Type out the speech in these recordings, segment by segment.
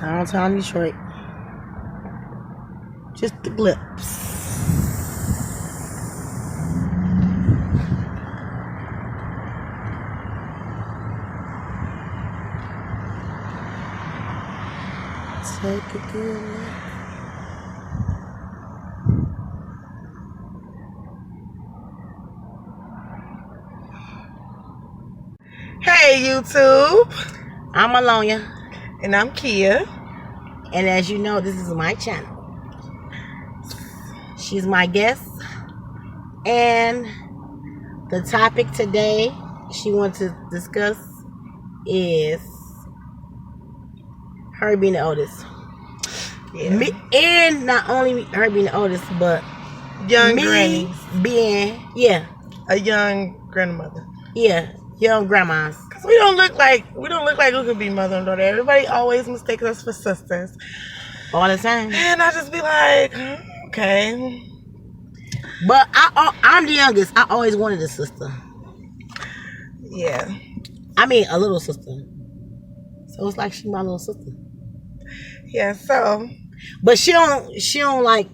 Downtown Detroit. Just the glimpse. Take a good look. Hey YouTube, I'm Alonia. and I'm Kia. And as you know, this is my channel. She's my guest. And the topic today she wants to discuss is her being the oldest. Yeah. And not only her being the oldest, but Young me grannies. being, A young grandmother. young grandmas. Cause we don't look like we could be mother and daughter. Everybody always mistakes us for sisters. All the time. And I just be like, okay. But I'm the youngest. I always wanted a sister. Yeah. I mean, a little sister. So it's like she's my little sister. Yeah, so But she don't like.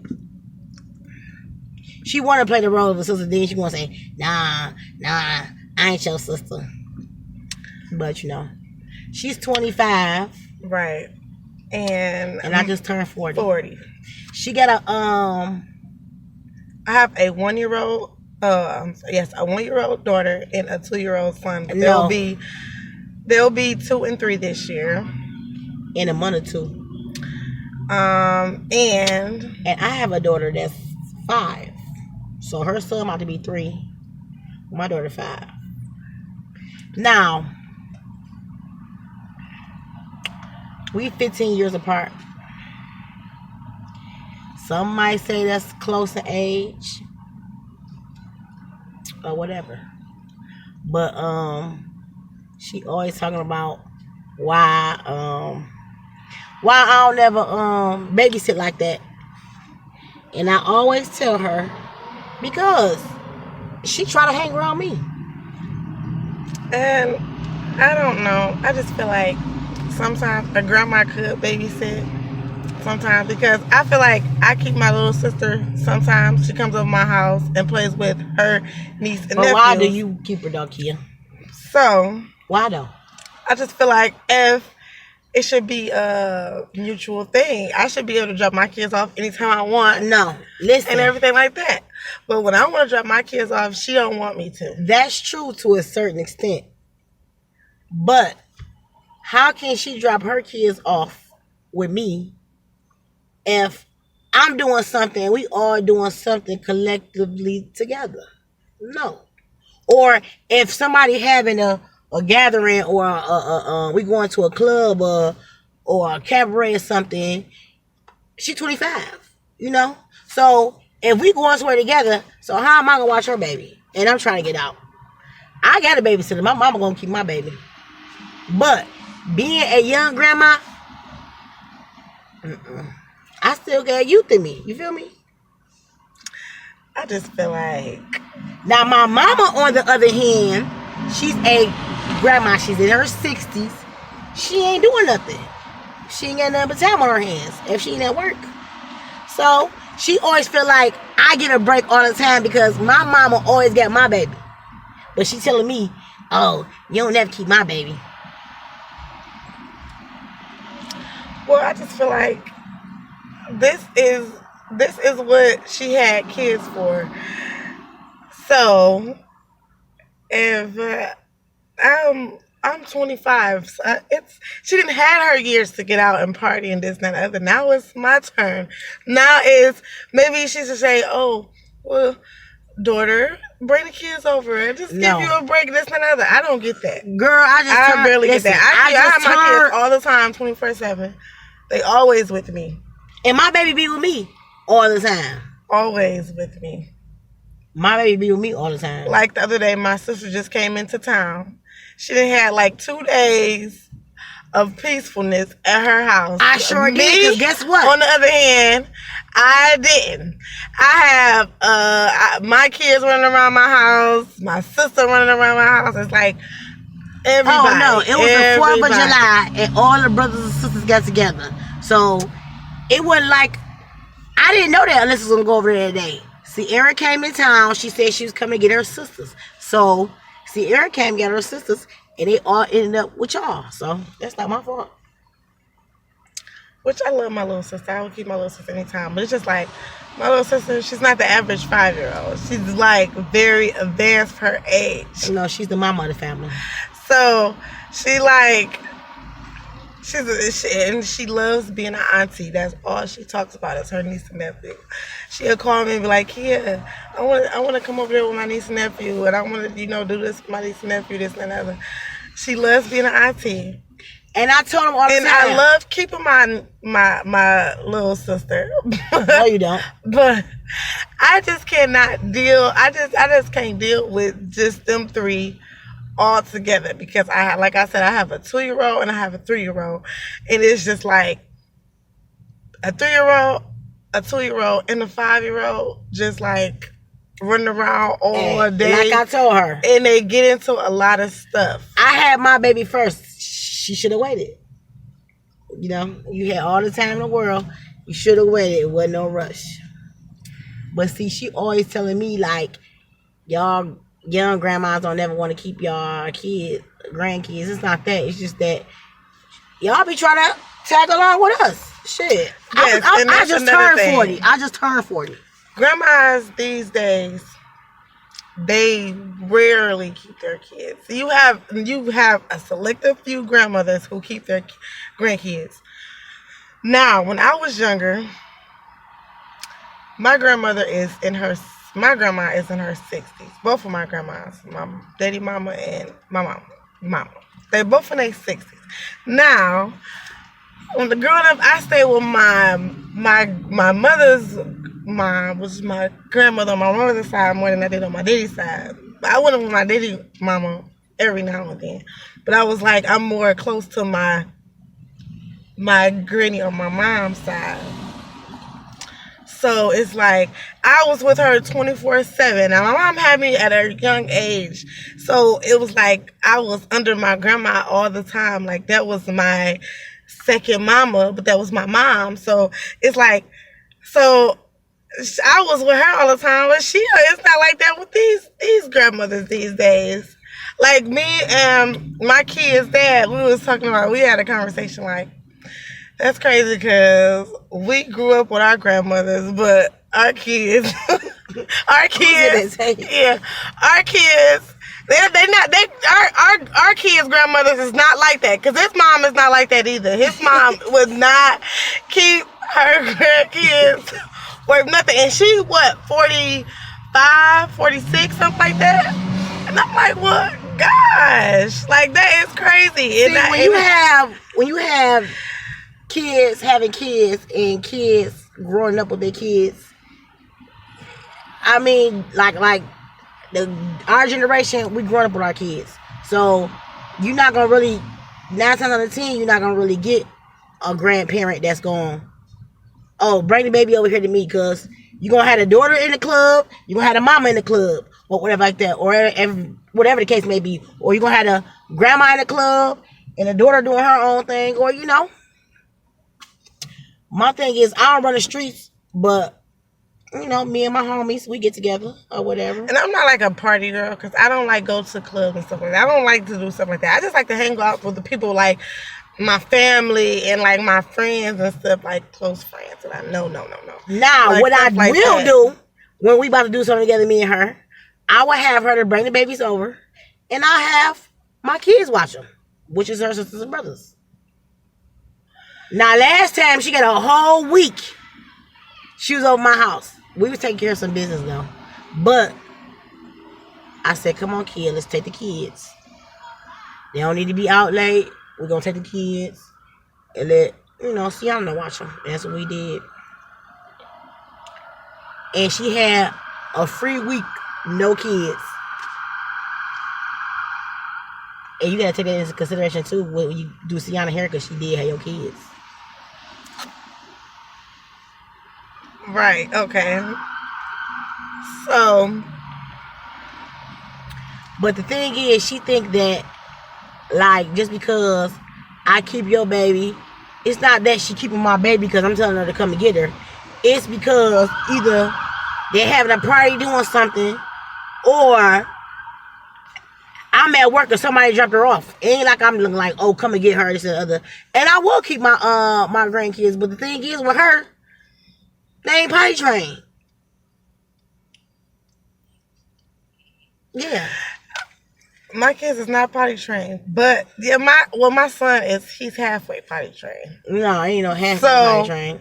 She want to play the role of a sister. Then she want to say, nah, I ain't your sister. But you know, she's 25. right. And I just turned 40. 40. She got a I have a 1-year-old a 1-year-old daughter and a 2-year-old son. But No. they'll be 2 and 3 this year. in a month or two. And I have a daughter that's 5. So her son about to be 3. My daughter 5. Now, we 15 years apart. Some might say that's close in age or whatever. But she always talking about why I don't never babysit like that. And I always tell her because she try to hang around me. And I don't know. I just feel like sometimes a grandma could babysit. Sometimes because I feel like I keep my little sister. Sometimes she comes over my house and plays with her niece and nephew. But why do you keep her though, Kia? So Why though? I just feel like if it should be a mutual thing, I should be able to drop my kids off anytime I want. No, listen. And everything like that. But when I want to drop my kids off, she don't want me to. That's true to a certain extent. But how can she drop her kids off with me if I'm doing something and we all doing something collectively together? No. Or if somebody having a gathering or we going to a club or a cabaret or something, she 25, you know? So if we going somewhere together, so how am I gonna watch her baby? And I'm trying to get out. I got a babysitter. My mama gonna keep my baby. But being a young grandma, I still got youth in me. You feel me? I just feel like Now my mama, on the other hand, she's a grandma. She's in her 60s. She ain't doing nothing. She ain't got nothing but time on her hands if she ain't at work. So she always feel like I get a break all the time because my mama always got my baby. But she telling me, oh, you don't never keep my baby. well, I just feel like this is what she had kids for. So if I'm 25, so she didn't have her years to get out and party and this and that and other. Now it's my turn. Now is maybe she should say, oh, well, daughter, bring the kids over and just No. give you a break, this and that and other. I don't get that. Girl, I barely get that. I have my turned, kids all the time, 24/7. They always with me. and my baby be with me all the time. Always with me. My baby be with me all the time. Like the other day, my sister just came into town. She done had like 2 days of peacefulness at her house. I sure Me, did, 'cause guess what? On the other hand, I didn't. I have my kids running around my house, my sister running around my house. It's like Everybody. Oh no, it was the 4th of July and all the brothers and sisters got together. So it wasn't like, I didn't know that unless I was gonna go over there that day. Sierra came in town. She said she was coming to get her sisters. So Sierra came to get her sisters, and they all ended up with y'all. So that's not my fault. Which I love my little sister. I would keep my little sister anytime. But it's just like, my little sister, she's not the average 5-year-old. She's like very advanced for her age. You know, she's the mama of the family. So she like, she loves being an auntie. That's all she talks about is her niece and nephew. She'll call me and be like, "Yeah, I want to come over there with my niece and nephew, and I want to, do this with my niece and nephew, this and that." She loves being an auntie. And I told him all the time. And I love keeping my little sister. No, you don't. But I just cannot deal. I just can't deal with just them three all together, because like I said, I have a 2-year-old and I have a 3-year-old, and it's just like a 3-year-old, a 2-year-old, and a 5-year-old just like running around all day. Like I told her, and they get into a lot of stuff. I had my baby first. She should have waited. You had all the time in the world. You should have waited. It wasn't no rush. But see, she always telling me like, y'all young grandmas don't never want to keep y'all grandkids. It's not that. It's just that y'all be trying to tag along with us. Shit. Yes, I just turned 40. I just turned 40. Grandmas these days, they rarely keep their kids. You have a selective few grandmothers who keep their grandkids. Now, when I was younger, my grandma is in her 60s. Both of my grandmas, my daddy mama and my mama. They both in their 60s. Now, when the growing up, I stayed with my mother's mom, which is my grandmother on my mother's side, more than I did on my daddy's side. I went with my daddy mama every now and then. But I was like, I'm more close to my granny on my mom's side. So it's like, I was with her 24/7. Now, my mom had me at a young age. So it was like, I was under my grandma all the time. Like, that was my second mama, but that was my mom. So it's like, so I was with her all the time, but it's not like that with these grandmothers these days. Like, me and my kid's dad, we had a conversation like, that's crazy because we grew up with our grandmothers, but our kids, our kids, our kids' grandmothers is not like that, because his mom is not like that either. His mom would not keep her grandkids worth nothing, and she 45, 46, something like that. And I'm like, what? Gosh, like, that is crazy. See, when you have kids having kids and kids growing up with their kids, I mean, like our generation, we growing up with our kids, so you're not gonna really, 9 times out of 10, you're not gonna really get a grandparent that's going, oh, bring the baby over here to me, because you're gonna have a daughter in the club, you're gonna have a mama in the club, or whatever like that, or whatever the case may be, or you're gonna have a grandma in the club and a daughter doing her own thing, or my thing is, I don't run the streets, but me and my homies, we get together or whatever. And I'm not like a party girl, because I don't like go to clubs and stuff like that. I don't like to do stuff like that. I just like to hang out with the people, like my family and like my friends and stuff, like close friends. And I no. Now, like, what I will do when we about to do something together, me and her, I will have her to bring the babies over, and I'll have my kids watch them, which is her sisters and brothers. Now, last time she got a whole week, she was over my house. We was taking care of some business though, but I said, "Come on, kid, let's take the kids. They don't need to be out late. We're gonna take the kids and let Sienna watch them." That's what we did. And she had a free week, no kids. And you gotta take that into consideration too when you do Sienna hair, because she did have your kids. Right, okay. So, but the thing is, she think that like just because I keep your baby, it's not that she keeping my baby because I'm telling her to come and get her. It's because either they're having a party doing something, or I'm at work or somebody dropped her off. It ain't like I'm looking like, oh, come and get her, this and the other. And I will keep my my grandkids, but the thing is with her, they ain't potty trained. Yeah. My kids is not potty trained, but yeah, my son he's halfway potty trained. No, ain't no half So, potty trained.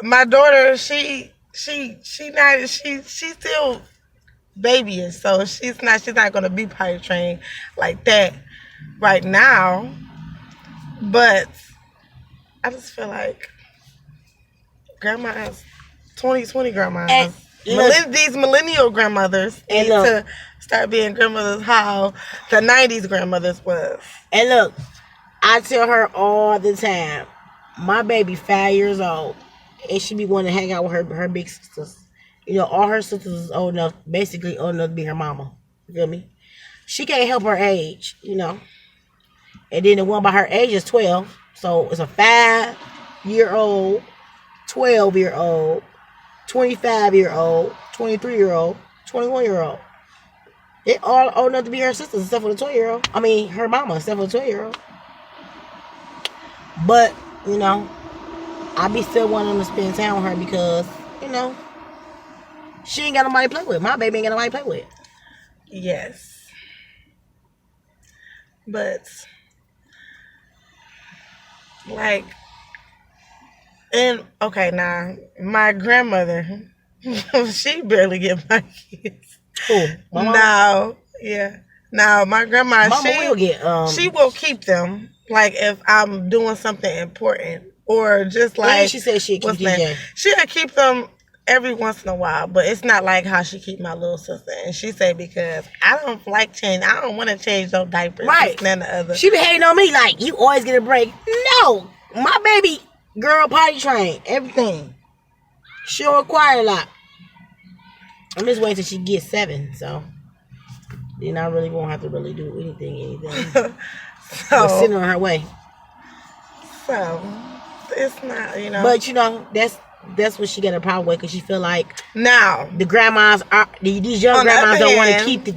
My daughter, she's still babyish, so she's not gonna be potty trained like that right now. But I just feel like grandmas, 2020 grandmas, And look, these millennial grandmothers And need look. to start being grandmothers how the 90s grandmothers was. and look, I tell her all the time, my baby 5 years old, and she be wanting to hang out with her big sisters. You know, all her sisters is old enough, basically old enough to be her mama. You feel me? She can't help her age, you know. And then the one by her age is 12. So it's a 5-year-old, 12-year-old, 25-year-old, 23-year-old, 21-year-old. They all old enough to be her sisters except for the 12-year-old. I mean, her mama except for the 12-year-old. But, you know, I be still wanting to spend time with her because, you know, she ain't got nobody to play with. My baby ain't got nobody to play with. Yes. But, like, and, okay, now, my grandmother, she barely get my kids. Who? My mama? No, yeah. Now, my grandma, Mama will get, she will keep them, like, if I'm doing something important, or just like, and she said she'd keep DJ. She'll keep them every once in a while, but it's not like how she keep my little sister. And she say, because I don't like change, I don't want to change no diapers. Right. This and the other. She be hating on me like, you always get a break. No, my baby girl potty trained, everything. She'll require a lot. I'm just waiting till she gets 7, so then I really won't have to really do anything. But send her on her way. So it's not, you know. But you know, that's what she got a problem with, because she feel like now the grandmas are these young grandmas don't want to keep the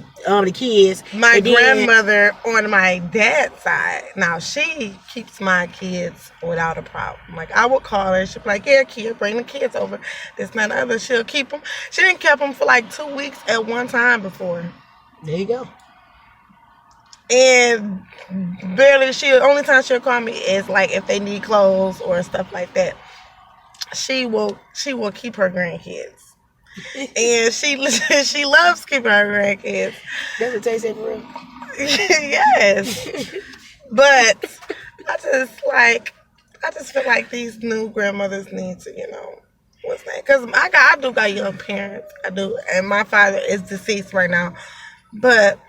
kids. My grandmother on my dad's side, now she keeps my kids without a problem. Like, I would call her, she'd be like, yeah, kid, bring the kids over. This and that and the other. She'll keep them. She didn't keep them for like 2 weeks at one time before. There you go. And barely, the only time she'll call me is like if they need clothes or stuff like that. She will keep her grandkids. And she loves keeping her grandkids. Does it taste it for real? Yes. But I just feel like these new grandmothers need to, you know, what's that? Because I do got young parents. I do. And my father is deceased right now. But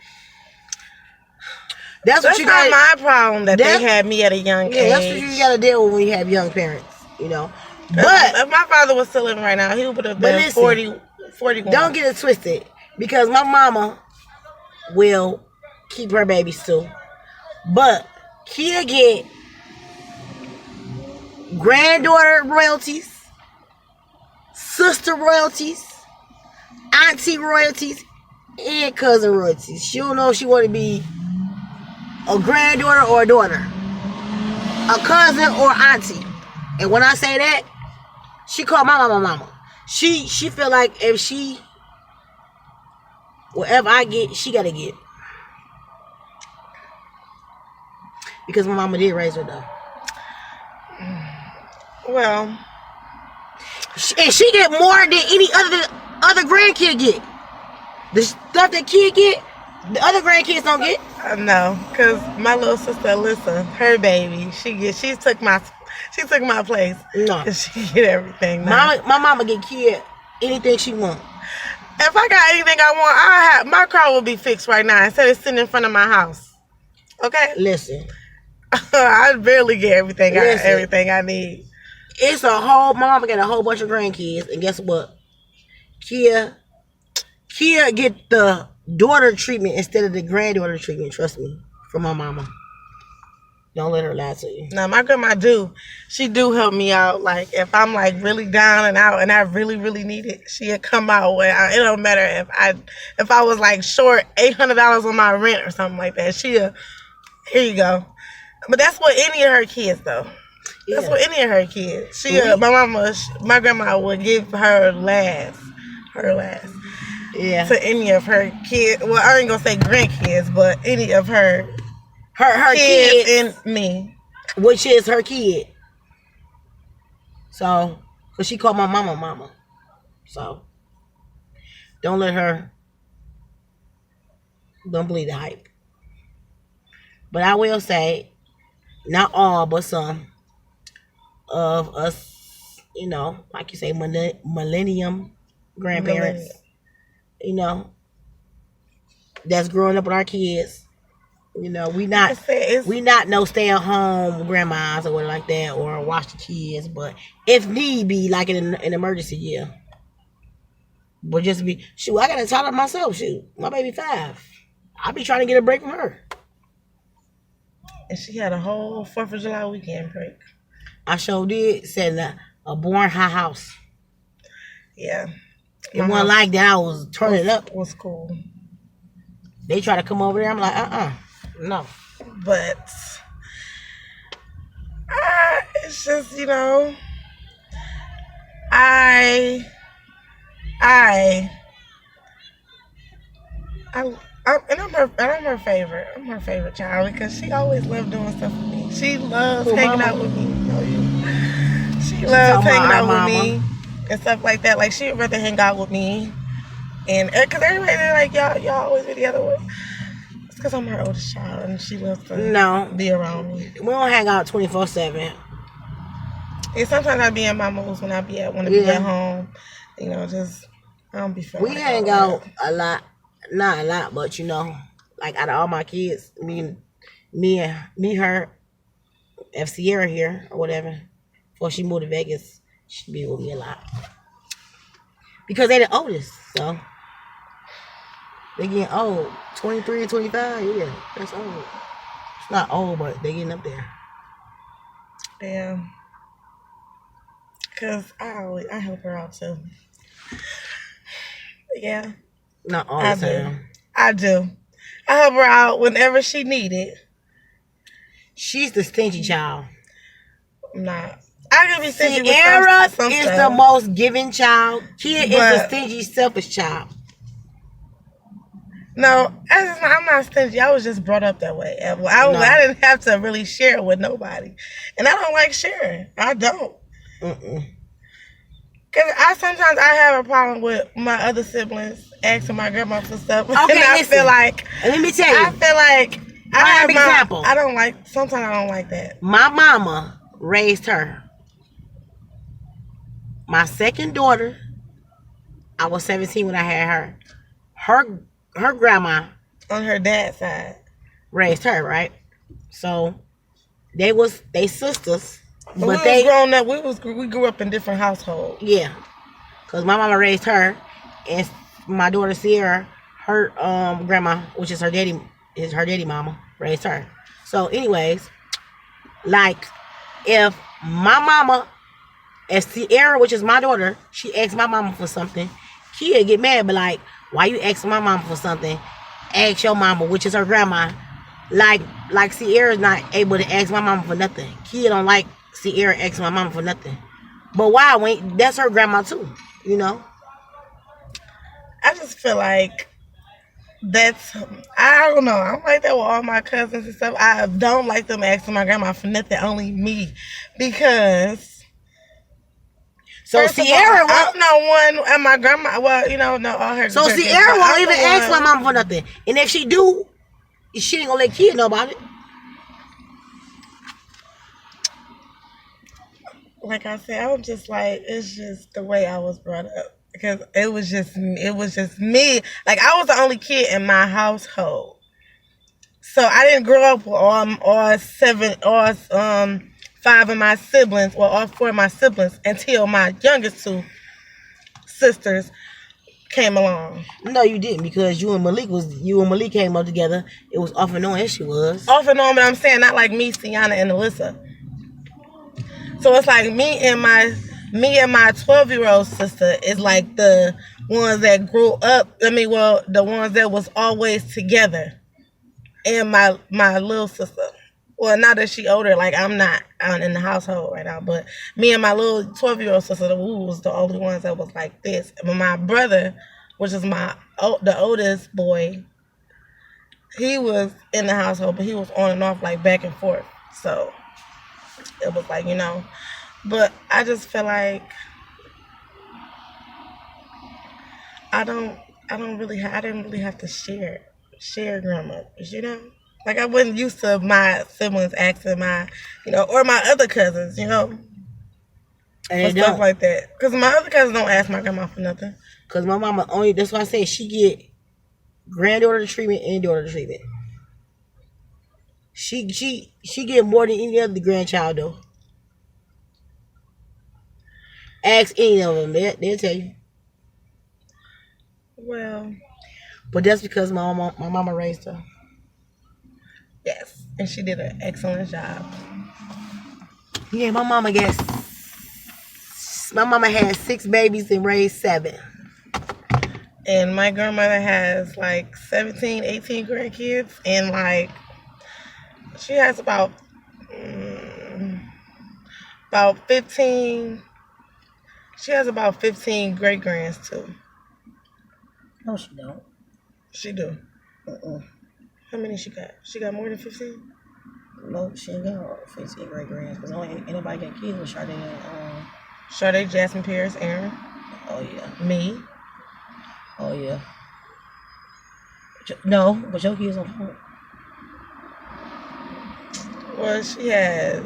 that's not my problem that they had me at a young age. That's what you got to deal with when you have young parents, you know. But if my father was still living right now, he would have been 41. Don't get it twisted, because my mama will keep her babies too. But Kia get granddaughter royalties, sister royalties, auntie royalties, and cousin royalties. She don't know if she want to be a granddaughter or a daughter, a cousin or auntie. And when I say that, she called my mama. She feel like if she, whatever I get, she gotta get. Because my mama did raise her though. Well, and she get more than any other grandkid get. The stuff that kid get, the other grandkids don't get. No, because my little sister Alyssa, her baby, she took my place. No, she get everything. Now. My mama get kid anything she want. If I got anything I want, my car will be fixed right now instead of sitting in front of my house. Okay. Listen, I barely get everything I need. It's my mama got a whole bunch of grandkids, and guess what? Kia get the daughter treatment instead of the granddaughter treatment. Trust me, from my mama. Don't let her lie to you. Now my grandma do. She do help me out. Like if I'm like really down and out and I really, really need it, she'll come out where it don't matter if I was like short $800 on my rent or something like that. She'll, here you go. But that's what any of her kids though. Yeah. That's what any of her kids. My grandma would give her last. Yeah. To any of her kids. Well, I ain't gonna say grandkids, but any of her kids and me. Which is her kid. So, because she called my mama. So, don't believe the hype. But I will say, not all, but some of us, like you say, millennium grandparents, that's growing up with our kids. We not no stay at home grandmas or whatever like that, or watch the kids. But if need be, like in an emergency, yeah. But just be I got a toddler myself. My baby 5. I be trying to get a break from her. And she had a whole 4th of July weekend break. I sure did. Said a boring high house. Yeah. It wasn't like that. I was turning it up. Was cool. They try to come over there. I'm like, no. But it's just, I'm her favorite. I'm her favorite child because she always loved doing stuff with me. She loves hanging out with me. She loves hanging out with me and stuff like that. Like she'd rather hang out with me, and because everybody like y'all always be together with. It's because I'm her oldest child and she loves to be around me. We don't hang out 24/7. And sometimes I be in my moods when I want to be at home. Just I don't be feeling. We hang out a lot. Not a lot, but like out of all my kids, me, her, if Sierra here or whatever, before she moved to Vegas, she be with me a lot. Because they the oldest, so they getting old. 23 and 25, yeah, that's old. It's not old, but they getting up there. Yeah. Cause I help her out too. Yeah. Not all the time. I do. I help her out whenever she need it. She's the stingy child. I'm not. I can be stingy. Sierra is the most giving child. Kia is the stingy, selfish child. No, I'm not stingy. I was just brought up that way. I didn't have to really share with nobody. And I don't like sharing. I don't. Because sometimes I have a problem with my other siblings asking my grandma for stuff. Okay, and I feel like... Let me tell you. I feel like... I have an example. Sometimes I don't like that. My mama raised her. My second daughter, I was 17 when I had her. Her grandma... On her dad's side. Raised her, right? So, they sisters... But we was grown up. We grew up in different households. Yeah, cause my mama raised her, and my daughter Sierra, her grandma, which is her daddy mama, raised her. So, anyways, like if Sierra, which is my daughter, she asks my mama for something, Kia get mad, but like, why you asking my mama for something? Ask your mama, which is her grandma. Like Sierra's not able to ask my mama for nothing. Kia don't like Sierra asking my mama for nothing. But why? That's her grandma too, I just feel like I don't know. I'm like that with all my cousins and stuff. I don't like them asking my grandma for nothing, only me. Because... So Sierra I'm not one, and my grandma, no, all her... So Sierra won't even ask my mama for nothing. And if she do, she ain't gonna let Kia know about it. Like I said, I'm just like, it's just the way I was brought up. Because it was just me. Like, I was the only kid in my household. So I didn't grow up with all 5 of my siblings, or all 4 of my siblings, until my youngest 2 sisters came along. No, you didn't, because you and Malik came up together. It was off and on, as she was. Off and on, but I'm saying not like me, Sienna, and Alyssa. So it's like me and my 12-year-old sister is like the ones that grew up. I mean, well, the ones that was always together. And my little sister. Well, now that she older, like I'm not out in the household right now, but me and my little 12-year-old sister, we was the only ones that was like this. But my brother, which is the oldest boy, he was in the household, but he was on and off, like back and forth. So it was like, but I just feel like I didn't really have to share grandmothers, Like I wasn't used to my siblings asking or my other cousins, And for stuff like that. Because my other cousins don't ask my grandma for nothing. Because my mama only, that's why I say she get granddaughter treatment and daughter treatment. She get more than any other grandchild though. Ask any of them, they'll tell you. Well, but that's because my mama raised her. Yes, and she did an excellent job. Yeah, my mama had 6 babies and raised 7. And my grandmother has like 17, 18 grandkids, and like she has about 15. She has about 15 great grands too. No, she don't. She do. How many she got? She got more than 15? No, she ain't got 15 great grands. Because only anybody got kids with Sade and Sade, Jasmine, Paris, Aaron. Oh yeah. Me. Oh yeah. No, but your kids on phone. Well, she has.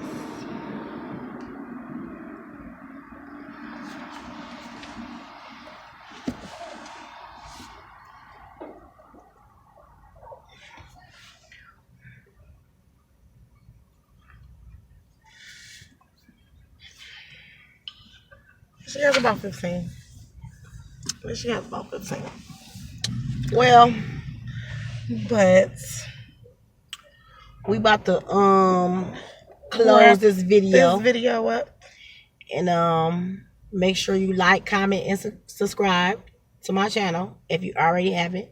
She has about 15. She has about 15. Well, but we about to close this video. Up. And make sure you like, comment, and subscribe to my channel if you already haven't.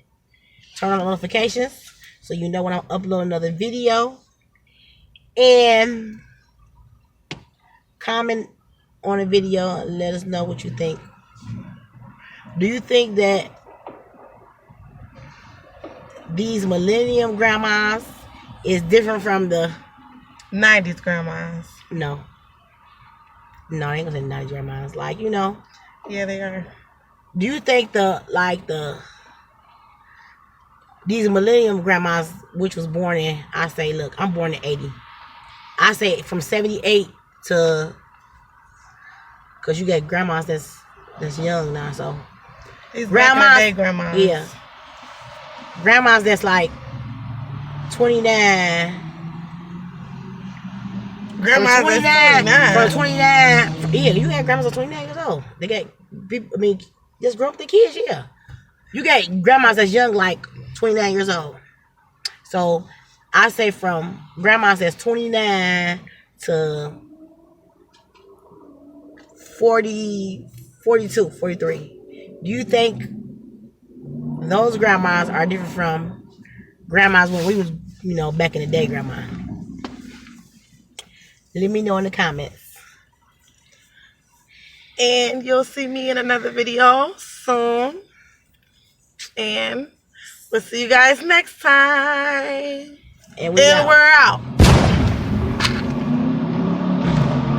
Turn on the notifications so you know when I'm uploading another video. And comment on the video and let us know what you think. Do you think that these millennium grandmas is different from the 90s grandmas? No, I ain't gonna say 90s grandmas. Like, Yeah, they are. Do you think these millennium grandmas, which was born in, I say, look, I'm born in 80. I say from 78 to, because you got grandmas that's young now, so. These grandmas. Yeah. Grandmas that's like 29. Grandmas that's 29. From 29. Yeah, you got grandmas that's 29 years old. They got people, just grow up the kids, yeah. You got grandmas that's young, like 29 years old. So I say from grandmas that's 29 to 40, 42, 43. Do you think those grandmas are different from grandmas when we was, back in the day, grandma? Let me know in the comments. And you'll see me in another video soon. And we'll see you guys next time. And we're out.